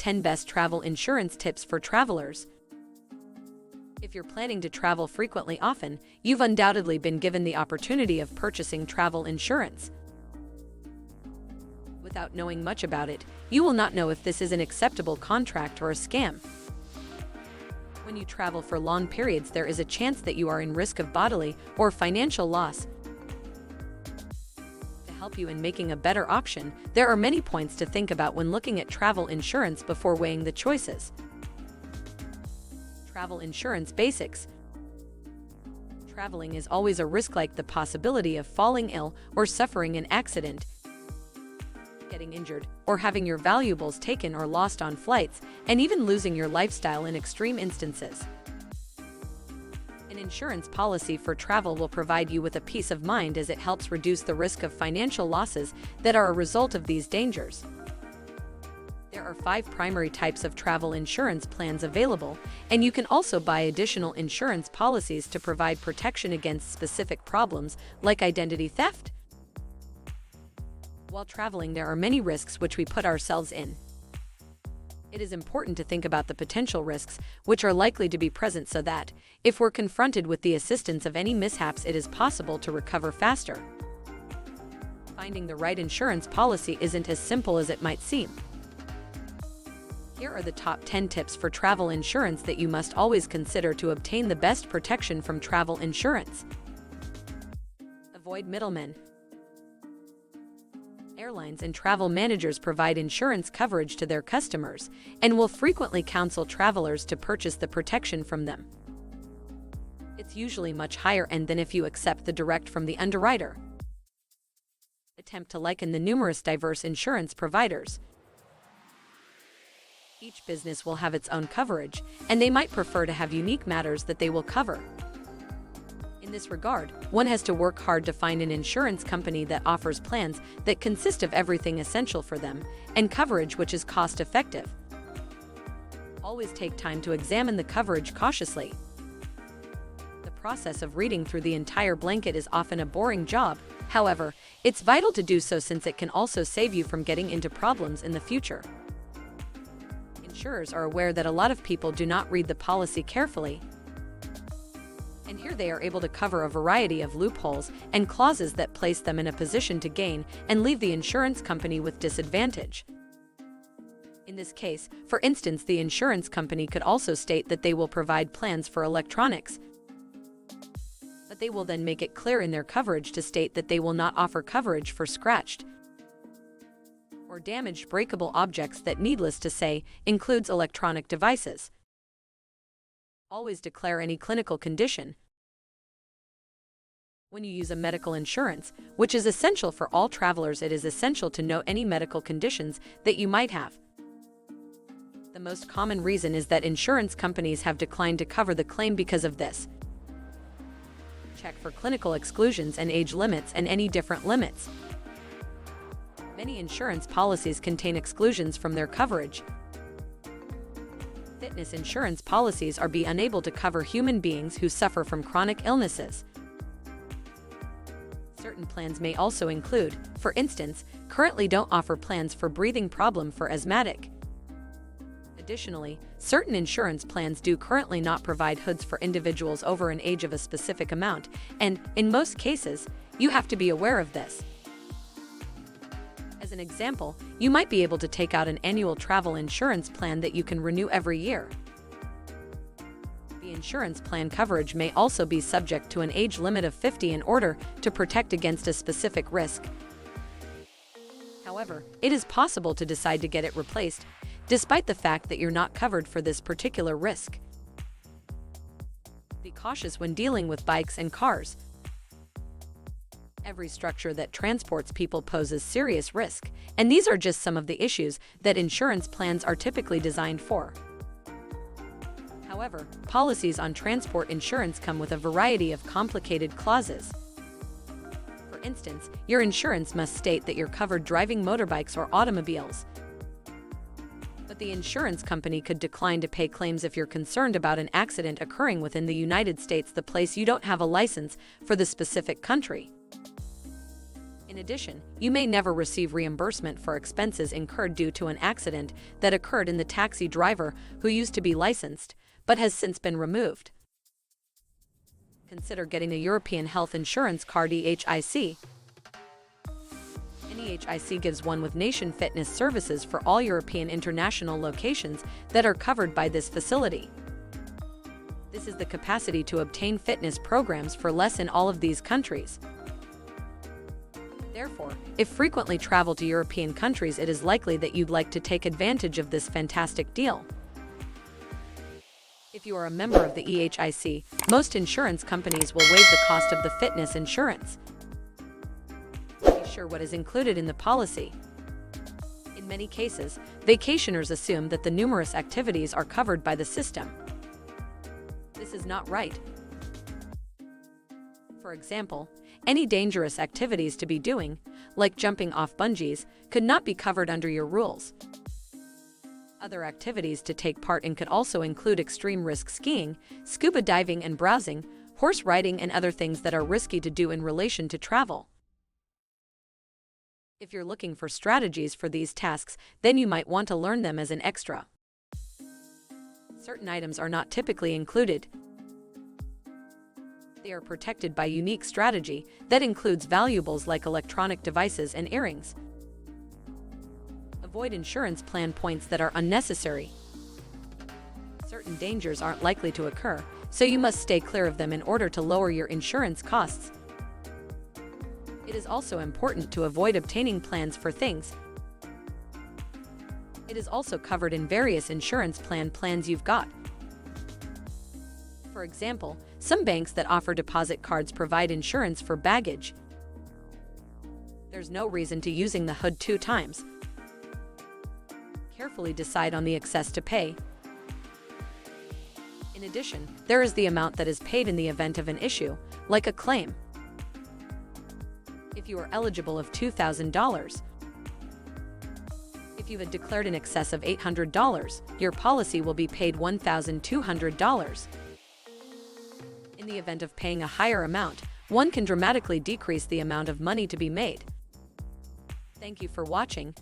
10 Best Travel Insurance Tips for Travelers. If you're planning to travel frequently often, you've undoubtedly been given the opportunity of purchasing travel insurance. Without knowing much about it, you will not know if this is an acceptable contract or a scam. When you travel for long periods, there is a chance that you are in risk of bodily or financial loss. To help you in making a better option, there are many points to think about when looking at travel insurance before weighing the choices. Travel insurance basics. Traveling is always a risk, like the possibility of falling ill or suffering an accident, getting injured, or having your valuables taken or lost on flights, and even losing your lifestyle in extreme instances. An insurance policy for travel will provide you with a peace of mind, as it helps reduce the risk of financial losses that are a result of these dangers. There are 5 primary types of travel insurance plans available, and you can also buy additional insurance policies to provide protection against specific problems like identity theft. While traveling, there are many risks which we put ourselves in. It is important to think about the potential risks which are likely to be present, so that, if we're confronted with the assistance of any mishaps, it is possible to recover faster. Finding the right insurance policy isn't as simple as it might seem. Here are the top 10 tips for travel insurance that you must always consider to obtain the best protection from travel insurance. Avoid middlemen. Airlines and travel managers provide insurance coverage to their customers and will frequently counsel travelers to purchase the protection from them. It's usually much higher end than if you accept the direct from the underwriter. Attempt to liken the numerous diverse insurance providers. Each business will have its own coverage, and they might prefer to have unique matters that they will cover. In this regard, one has to work hard to find an insurance company that offers plans that consist of everything essential for them, and coverage which is cost-effective. Always take time to examine the coverage cautiously. The process of reading through the entire blanket is often a boring job. However, it's vital to do so, since it can also save you from getting into problems in the future. Insurers are aware that a lot of people do not read the policy carefully, and here they are able to cover a variety of loopholes and clauses that place them in a position to gain and leave the insurance company with disadvantage. In this case, for instance, the insurance company could also state that they will provide plans for electronics, but they will then make it clear in their coverage to state that they will not offer coverage for scratched or damaged breakable objects that, needless to say, includes electronic devices. Always declare any clinical condition. When you use a medical insurance, which is essential for all travelers, it is essential to know any medical conditions that you might have. The most common reason is that insurance companies have declined to cover the claim because of this. Check for clinical exclusions and age limits and any different limits. Many insurance policies contain exclusions from their coverage. Fitness insurance policies are unable to cover human beings who suffer from chronic illnesses. Certain plans may also include, for instance, currently don't offer plans for breathing problem for asthmatic. Additionally, certain insurance plans do currently not provide hoods for individuals over an age of a specific amount, and, in most cases, you have to be aware of this. As an example, you might be able to take out an annual travel insurance plan that you can renew every year. The insurance plan coverage may also be subject to an age limit of 50 in order to protect against a specific risk. However, it is possible to decide to get it replaced, despite the fact that you're not covered for this particular risk. Be cautious when dealing with bikes and cars. Every structure that transports people poses serious risk, and these are just some of the issues that insurance plans are typically designed for. However, policies on transport insurance come with a variety of complicated clauses. For instance, your insurance must state that you're covered driving motorbikes or automobiles. But the insurance company could decline to pay claims if you're concerned about an accident occurring within the United States, the place you don't have a license for the specific country. In addition, you may never receive reimbursement for expenses incurred due to an accident that occurred in the taxi driver who used to be licensed, but has since been removed. Consider getting a European Health Insurance Card (EHIC). An EHIC gives one with nation fitness services for all European international locations that are covered by this facility. This is the capacity to obtain fitness programs for less in all of these countries. Therefore, if frequently travel to European countries, it is likely that you'd like to take advantage of this fantastic deal. If you are a member of the EHIC, most insurance companies will waive the cost of the fitness insurance. Be sure what is included in the policy. In many cases, vacationers assume that the numerous activities are covered by the system. This is not right. For example, any dangerous activities to be doing, like jumping off bungees, could not be covered under your rules. Other activities to take part in could also include extreme risk skiing, scuba diving and browsing, horse riding, and other things that are risky to do in relation to travel. If you're looking for strategies for these tasks, then you might want to learn them as an extra. Certain items are not typically included. They are protected by unique strategy that includes valuables like electronic devices and earrings. Avoid insurance plan points that are unnecessary. Certain dangers aren't likely to occur, so you must stay clear of them in order to lower your insurance costs. It is also important to avoid obtaining plans for things. It is also covered in various insurance plans you've got. For example, some banks that offer deposit cards provide insurance for baggage. There's no reason to using the hood 2 times. Carefully decide on the excess to pay. In addition, there is the amount that is paid in the event of an issue, like a claim. If you are eligible of $2,000. If you had declared in excess of $800, your policy will be paid $1,200. In the event of paying a higher amount, one can dramatically decrease the amount of money to be made. Thank you for watching.